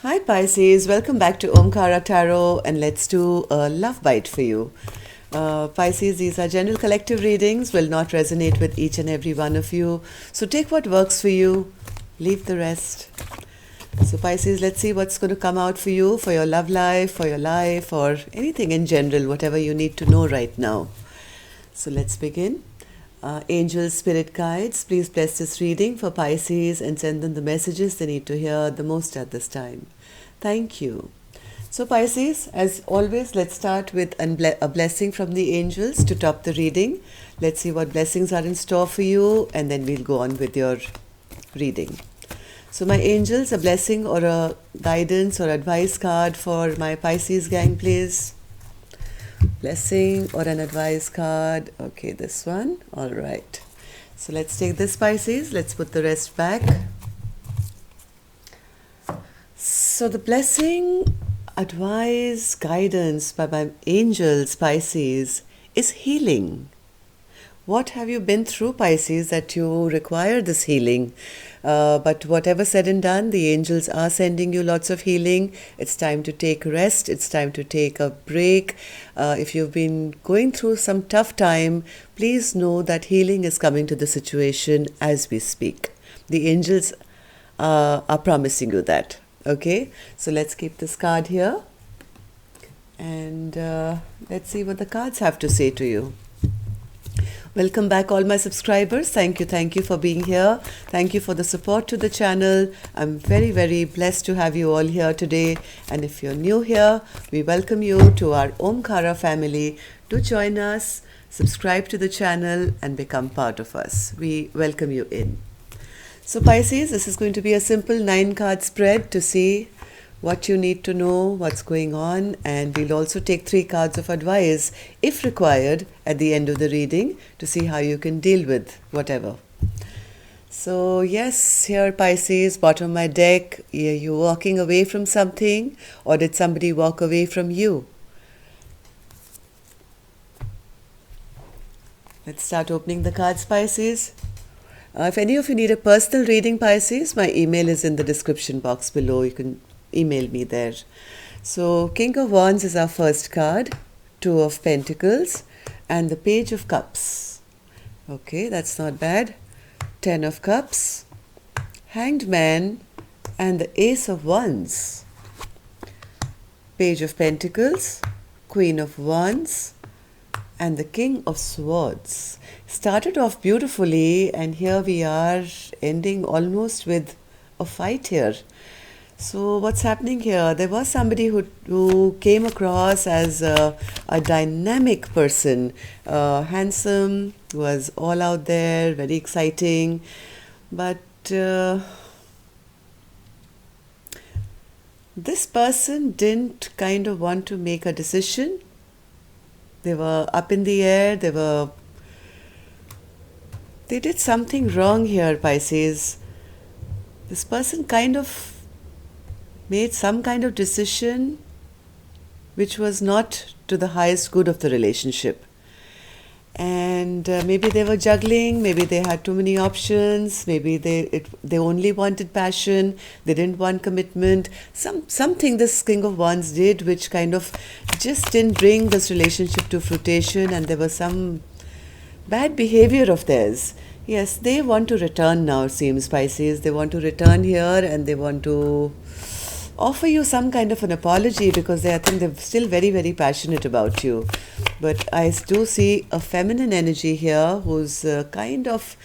Hi Pisces, welcome back to Omkara Tarot, and let's do a love bite for you. Pisces, these are general collective readings, will not resonate with each and every one of you. So take what works for you, leave the rest. So Pisces, let's see what's going to come out for you, for your love life, or anything in general, whatever you need to know right now. So let's begin. Angels, spirit guides, please bless this reading for Pisces and send them the messages they need to hear the most at this time. Thank you. So Pisces, as always, let's start with a blessing from the angels to top the reading. Let's see what blessings are in store for you, and then we'll go on with your reading. So my angels, a blessing or a guidance or advice card for my Pisces gang, please. Blessing or an advice card. Okay, this one. All right. So let's take this, Pisces. Let's put the rest back. So the blessing, advice, guidance by my angels, Pisces, is healing. What have you been through, Pisces, that you require this healing? But whatever said and done, the angels are sending you lots of healing. It's time to take rest. It's time to take a break. If you've been going through some tough time, please know that healing is coming to the situation as we speak. The angels are promising you that. Okay, so let's keep this card here. And let's see what the cards have to say to you. Welcome back, all my subscribers. Thank you for being here. Thank you for the support to the channel. I'm very, very blessed to have you all here today. And if you're new here, we welcome you to our Omkara family. Do join us, subscribe to the channel, and become part of us. We welcome you in. So Pisces, this is going to be a simple 9-card spread to see what you need to know, what's going on, and we'll also take 3 cards of advice, if required, at the end of the reading to see how you can deal with whatever. So yes, here Pisces, bottom of my deck, you're walking away from something, or did somebody walk away from you? Let's start opening the cards, Pisces. If any of you need a personal reading, Pisces, my email is in the description box below. You can email me there. So King of Wands is our first card, 2 of Pentacles, and the Page of Cups. Okay, that's not bad. 10 of Cups, Hanged Man, and the Ace of Wands. Page of Pentacles, Queen of Wands, and the King of Swords. Started off beautifully, and here we are ending almost with a fight here. So what's happening here? There was somebody who came across as a dynamic person, handsome, was all out there, very exciting, but this person didn't kind of want to make a decision. They were up in the air, they did something wrong here, Pisces. This person kind of made some kind of decision which was not to the highest good of the relationship. And maybe they were juggling, maybe they had too many options, maybe they only wanted passion, they didn't want commitment. Something this King of Wands did which kind of just didn't bring this relationship to fruition, and there was some bad behavior of theirs. Yes, they want to return now, it seems, Pisces. They want to return here, and they want to offer you some kind of an apology, because I think they're still very, very passionate about you. But I do see a feminine energy here who's kind of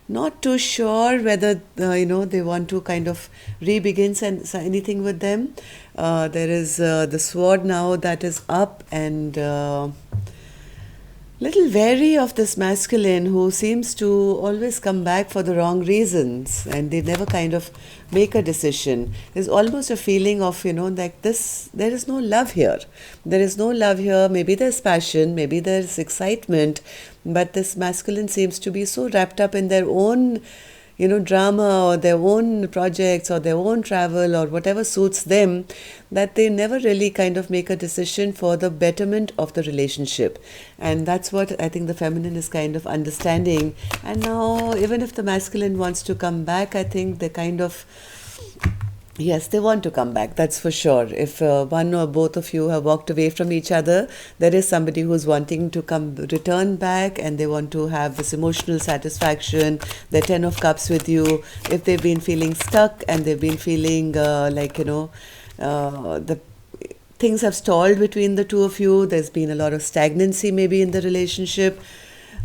not too sure whether they want to kind of re-begin anything with them. There is the sword now that is up, and little wary of this masculine who seems to always come back for the wrong reasons, and they never kind of make a decision. There's almost a feeling of, like this, there is no love here. There is no love here. Maybe there's passion, maybe there's excitement, but this masculine seems to be so wrapped up in their own drama, or their own projects, or their own travel, or whatever suits them, that they never really kind of make a decision for the betterment of the relationship. And that's what I think the feminine is kind of understanding. And now, even if the masculine wants to come back, I think they kind of Yes, they want to come back, that's for sure. If one or both of you have walked away from each other, there is somebody who's wanting to return back, and they want to have this emotional satisfaction, the Ten of Cups with you. If they've been feeling stuck and they've been feeling the things have stalled between the two of you, there's been a lot of stagnancy maybe in the relationship.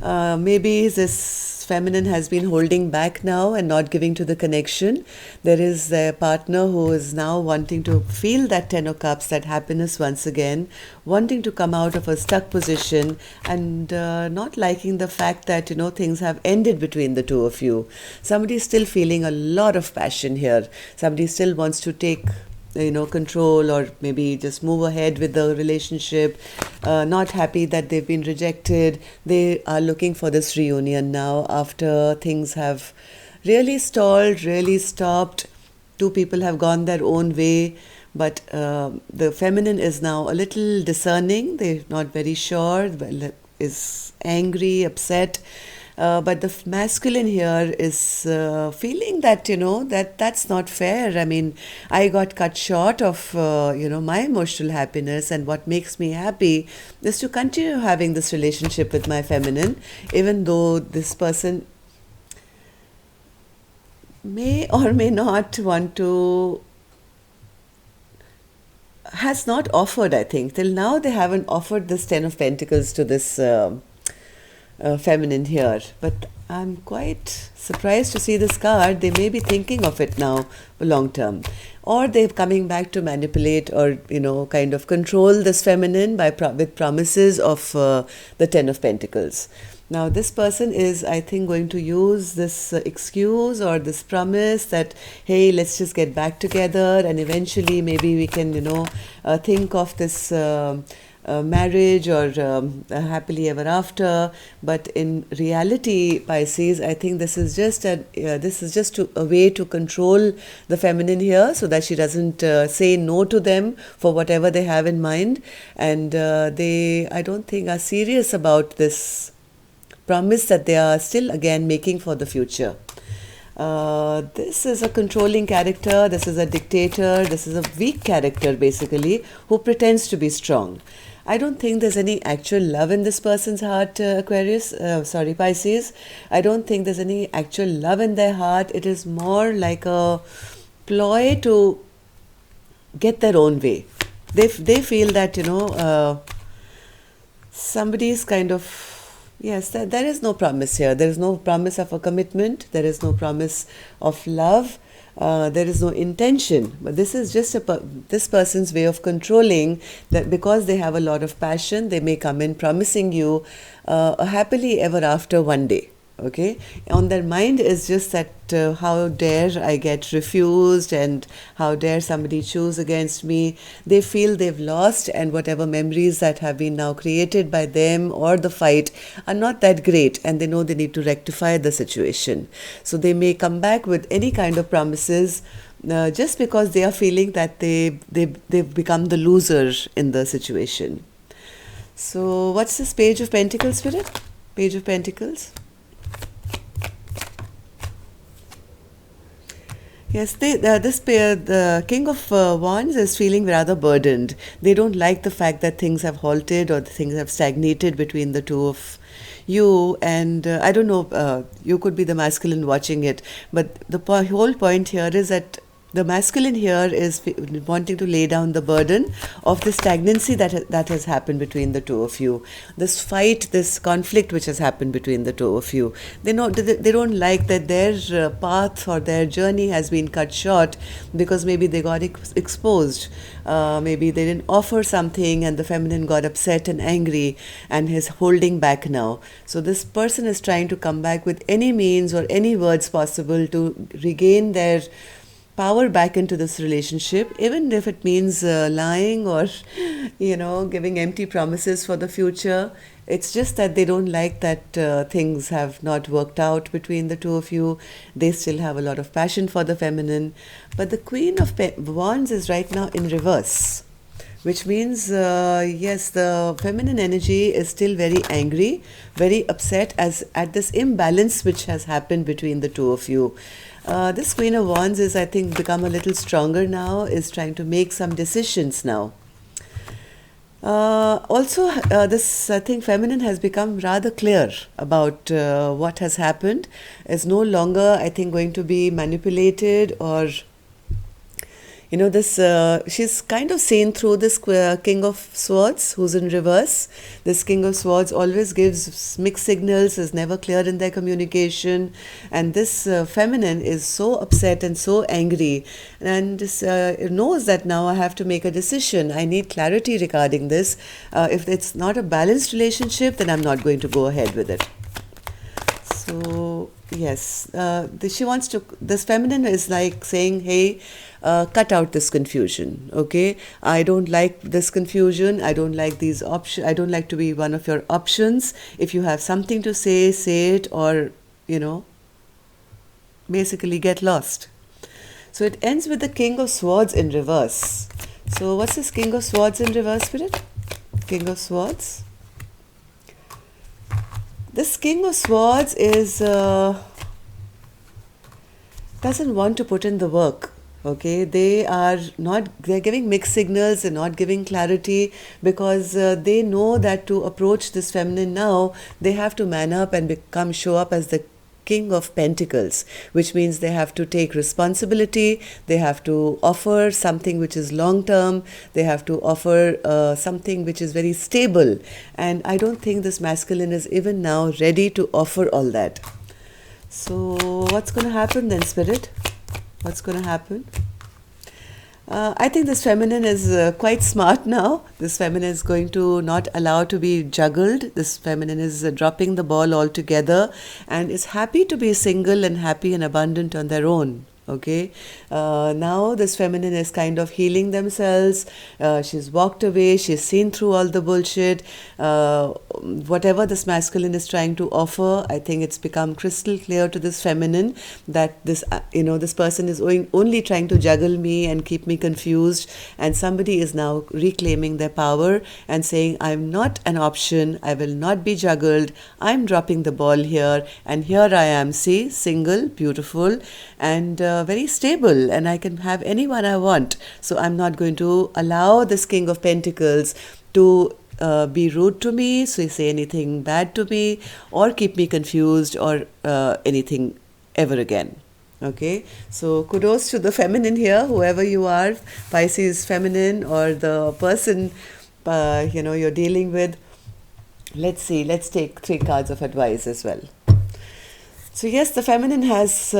Maybe this feminine has been holding back now and not giving to the connection. There is a partner who is now wanting to feel that Ten of Cups, that happiness once again, wanting to come out of a stuck position, and not liking the fact that, things have ended between the two of you. Somebody is still feeling a lot of passion here. Somebody still wants to take control, or maybe just move ahead with the relationship. Not happy that they've been rejected. They are looking for this reunion now after things have really stalled, really stopped. Two people have gone their own way, but the feminine is now a little discerning. They're not very sure, is angry, upset. But the masculine here is feeling that, that's not fair. I mean, I got cut short of, my emotional happiness, and what makes me happy is to continue having this relationship with my feminine, even though this person may or may not want to, has not offered, I think. Till now, they haven't offered this Ten of Pentacles to this feminine here. But I'm quite surprised to see this card. They may be thinking of it now for long term. Or they're coming back to manipulate, or, kind of control this feminine with promises of the Ten of Pentacles. Now, this person is, I think, going to use this excuse or this promise that, hey, let's just get back together, and eventually maybe we can, think of this marriage, or happily ever after. But in reality, Pisces, I think this is just a way to control the feminine here, so that she doesn't say no to them for whatever they have in mind. And they, I don't think, are serious about this promise that they are still again making for the future. This is a controlling character, this is a dictator, this is a weak character basically, who pretends to be strong. I don't think there's any actual love in this person's heart, Pisces. I don't think there's any actual love in their heart. It is more like a ploy to get their own way. They feel that, somebody's kind of, yes, there is no promise here. There is no promise of a commitment. There is no promise of love. There is no intention. But this is just this person's way of controlling, that because they have a lot of passion, they may come in promising you a happily ever after one day. Okay, on their mind is just that how dare I get refused, and how dare somebody choose against me. They feel they've lost, and whatever memories that have been now created by them or the fight are not that great, and they know they need to rectify the situation. So they may come back with any kind of promises just because they are feeling that they've become the loser in the situation. So what's this Page of Pentacles, Spirit? Page of Pentacles. Yes, the King of Wands is feeling rather burdened. They don't like the fact that things have halted, or things have stagnated between the two of you. And I don't know, you could be the masculine watching it, but the whole point here is that the masculine here is wanting to lay down the burden of the stagnancy that has happened between the two of you. This fight, this conflict which has happened between the two of you. They don't like that their path or their journey has been cut short because maybe they got exposed. Maybe they didn't offer something, and the feminine got upset and angry and is holding back now. So this person is trying to come back with any means or any words possible to regain their power back into this relationship, even if it means lying or, giving empty promises for the future. It's just that they don't like that things have not worked out between the two of you. They still have a lot of passion for the feminine. But the Queen of Wands is right now in reverse, which means, yes, the feminine energy is still very angry, very upset at this imbalance which has happened between the two of you. This Queen of Wands is, I think, become a little stronger now, is trying to make some decisions now. Also, this, I think, feminine has become rather clear about what has happened, is no longer, I think, going to be manipulated or this she's kind of seen through this King of Swords who's in reverse. This King of Swords always gives mixed signals, is never clear in their communication, and this feminine is so upset and so angry, and knows that now I have to make a decision. I need clarity regarding this. If it's not a balanced relationship, then I'm not going to go ahead with it. So yes, she wants to, this feminine is like saying, hey, cut out this confusion, okay? I don't like this confusion. I don't like these options. I don't like to be one of your options. If you have something to say, say it, or, basically get lost. So it ends with the King of Swords in reverse. So what's this King of Swords in reverse, Spirit? King of Swords. This King of Swords is doesn't want to put in the work. Okay, they're giving mixed signals, they're not giving clarity, because they know that to approach this feminine now, they have to man up and show up as the King of Pentacles, which means they have to take responsibility, they have to offer something which is long term, they have to offer something which is very stable. And I don't think this masculine is even now ready to offer all that. So what's going to happen then, Spirit? What's going to happen? I think this feminine is quite smart now. This feminine is going to not allow to be juggled. This feminine is dropping the ball altogether and is happy to be single and happy and abundant on their own. Okay, now this feminine is kind of healing themselves. She's walked away. She's seen through all the bullshit. Whatever this masculine is trying to offer, I think it's become crystal clear to this feminine that this, this person is only trying to juggle me and keep me confused. And somebody is now reclaiming their power and saying, I'm not an option. I will not be juggled. I'm dropping the ball here. And here I am, see, single, beautiful, and very stable, and I can have anyone I want. So I'm not going to allow this King of Pentacles to be rude to me, so say anything bad to me, or keep me confused, or anything ever again. Okay, so kudos to the feminine here, whoever you are, Pisces feminine, or the person you're dealing with. Let's see, let's take 3 cards of advice as well. So yes, the feminine has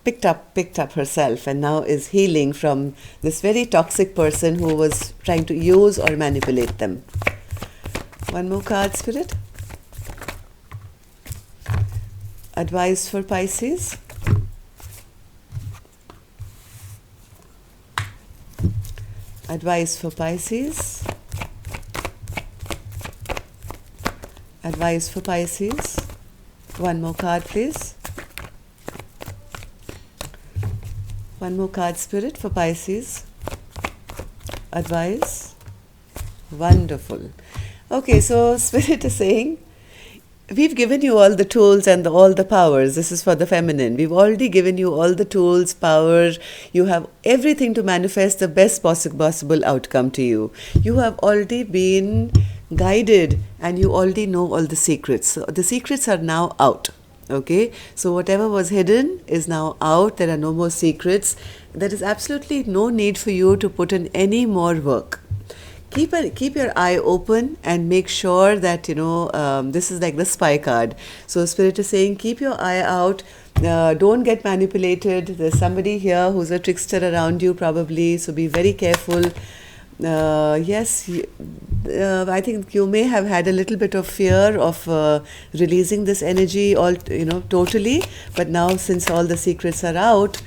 picked up herself and now is healing from this very toxic person who was trying to use or manipulate them. One more card, Spirit. Advice for Pisces. Advice for Pisces. Advice for Pisces. One more card, please. One more card, Spirit, for Pisces. Advice. Wonderful. Okay, so Spirit is saying, we've given you all the tools and all the powers. This is for the feminine. We've already given you all the tools, power. You have everything to manifest the best possible outcome to you. You have already been guided and you already know all the secrets. So the secrets are now out. Okay, so whatever was hidden is now out. There are no more secrets. There is absolutely no need for you to put in any more work. Keep your eye open and make sure that, this is like the spy card. So Spirit is saying, keep your eye out. Don't get manipulated. There's somebody here who's a trickster around you probably. So be very careful. Yes, I think you may have had a little bit of fear of releasing this energy totally. But now since all the secrets are out,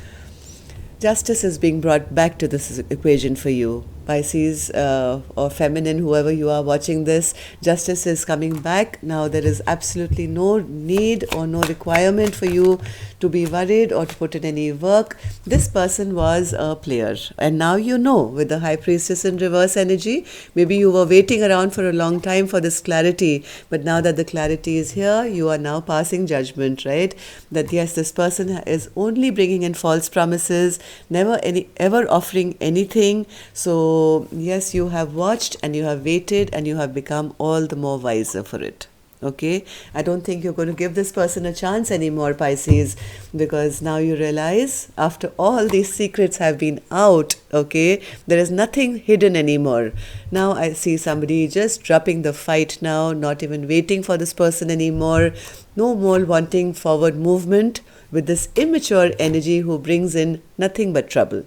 justice is being brought back to this equation for you. Pisces or feminine, whoever you are watching this, justice is coming back. Now there is absolutely no need or no requirement for you to be worried or to put in any work. This person was a player. And now you know, with the High Priestess in reverse energy, maybe you were waiting around for a long time for this clarity, but now that the clarity is here, you are now passing judgment, right? That yes, this person is only bringing in false promises, never ever offering anything. So yes, you have watched and you have waited and you have become all the more wiser for it. Okay, I don't think you're going to give this person a chance anymore, Pisces, because now you realize after all these secrets have been out, okay, there is nothing hidden anymore. Now I see somebody just dropping the fight now, not even waiting for this person anymore, no more wanting forward movement with this immature energy who brings in nothing but trouble.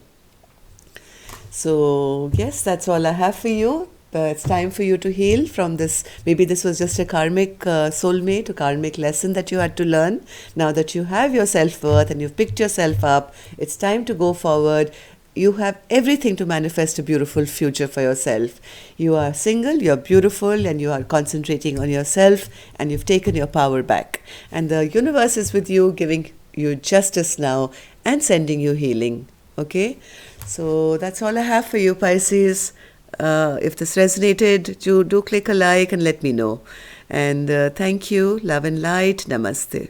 So yes, that's all I have for you. It's time for you to heal from this. Maybe this was just a karmic soulmate, a karmic lesson that you had to learn. Now that you have your self-worth and you've picked yourself up, it's time to go forward. You have everything to manifest a beautiful future for yourself. You are single, you're beautiful, and you are concentrating on yourself, and you've taken your power back. And the universe is with you, giving you justice now and sending you healing. Okay? So that's all I have for you, Pisces. If this resonated, do click a like and let me know. And thank you. Love and light. Namaste.